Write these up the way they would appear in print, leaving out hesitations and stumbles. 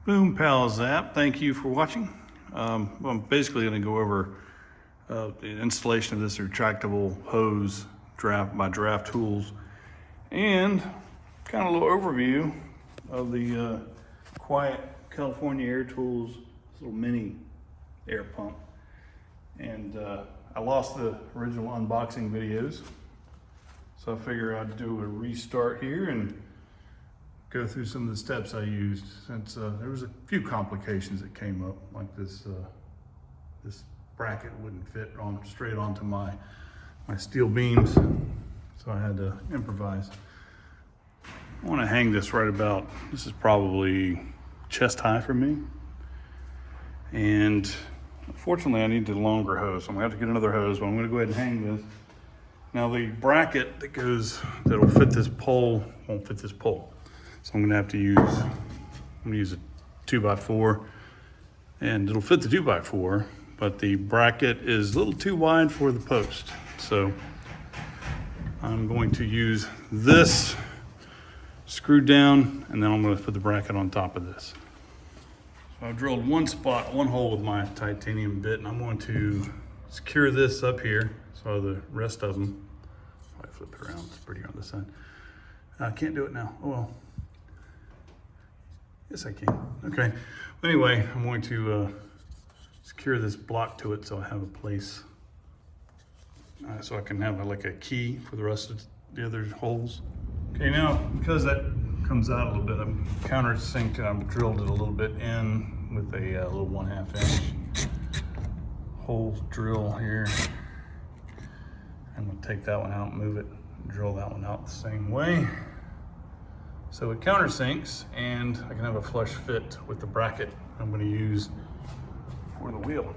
Boom Pal Zap, thank you for watching. I'm basically going to go over the installation of this retractable hose by Draft Tools, and kind of a little overview of the Quiet California Air Tools little mini air pump. And I lost the original unboxing videos, so I figure I'd do a restart here and go through some of the steps I used, since there was a few complications that came up, like this bracket wouldn't fit straight onto my steel beams, so I had to improvise. I want to hang this right about, this is probably chest high for me, and unfortunately I need the longer hose, so I'm gonna have to get another hose, but I'm gonna go ahead and hang this. Now the bracket that'll fit this pole won't fit this pole. So I'm gonna have to use, a 2x4, and it'll fit the 2x4, but the bracket is a little too wide for the post. So I'm going to use this screwed down, and then I'm gonna put the bracket on top of this. So I've drilled one hole with my titanium bit, and I'm going to secure this up here, so the rest of them, if I flip it around, it's prettier on this side. I can't do it now, oh well. Yes, I can. Okay. Anyway, I'm going to secure this block to it so I have a place, so I can have like a key for the rest of the other holes. Okay, now because that comes out a little bit, I'm countersinked and I've drilled it a little bit in with a little 1/2 inch hole drill here. I'm going to take that one out, move it, and drill that one out the same way. So it countersinks, and I can have a flush fit with the bracket I'm going to use for the wheel.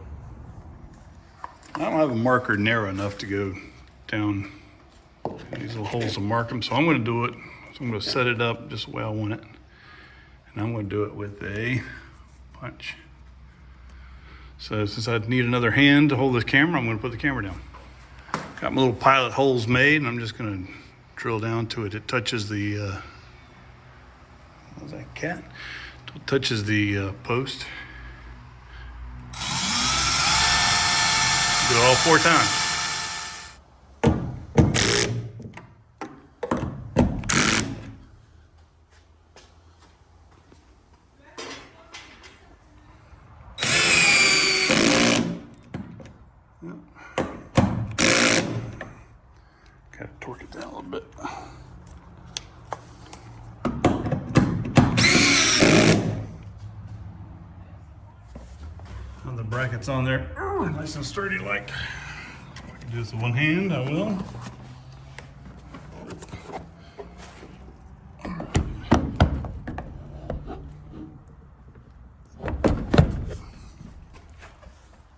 I don't have a marker narrow enough to go down these little holes to mark them, so I'm going to do it. So I'm going to set it up just the way I want it, and I'm going to do it with a punch. So since I need another hand to hold this camera, I'm going to put the camera down. Got my little pilot holes made, and I'm just going to drill down to it. It touches the what's that, cat? It touches the post. Do it all 4 times. Gotta torque it down a little bit. The bracket's on there, nice and sturdy like. If I can do this with one hand, I will.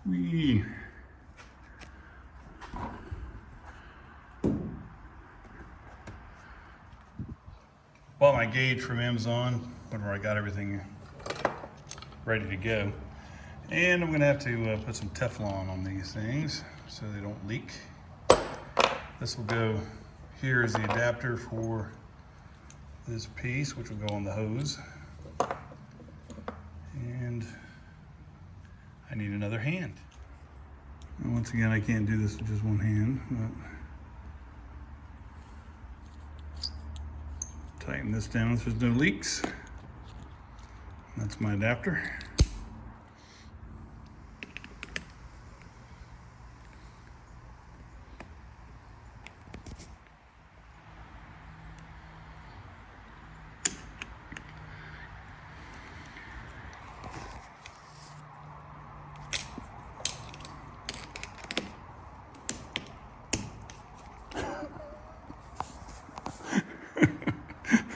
Whee. Bought my gauge from Amazon whenever I got everything ready to go. And I'm gonna have to put some Teflon on these things so they don't leak. This will go here as the adapter for this piece, which will go on the hose. And I need another hand. And once again, I can't do this with just one hand, but tighten this down so there's no leaks. That's my adapter.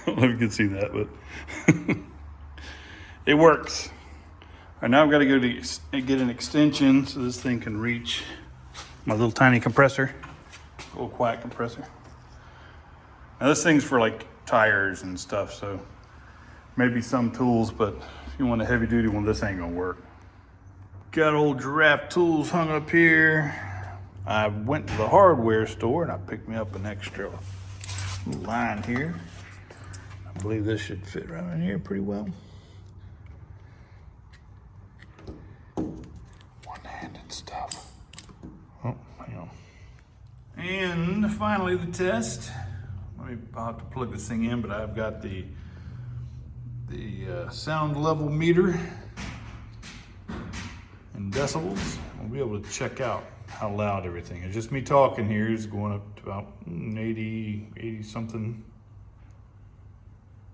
I don't know if you can see that, but it works. All right, now I've got to go to get an extension so this thing can reach my little tiny compressor, little quiet compressor. Now this thing's for like tires and stuff, so maybe some tools, but if you want a heavy duty one, this ain't gonna work. Got old Draft Tools hung up here. I went to the hardware store and I picked me up an extra line here. I believe this should fit right in here pretty well. stuff. Oh, hang on. And finally the test. I'll have to plug this thing in, but I've got the sound level meter in decibels. We'll be able to check out how loud everything is. Just me talking here is going up to about 80 something.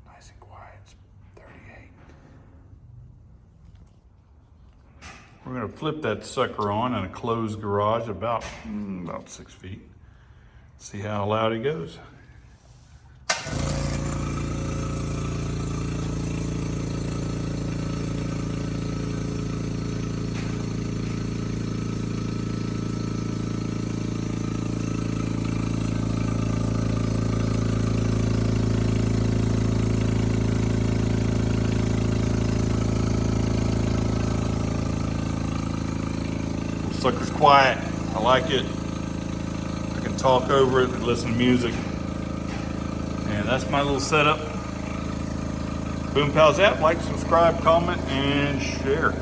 Nice and quiet, it's 38. We're gonna flip that sucker on in a closed garage about 6 feet. See how loud it goes. Sucker's quiet. I like it. I can talk over it and listen to music. And that's my little setup. Boom Pals app. Like, subscribe, comment, and share.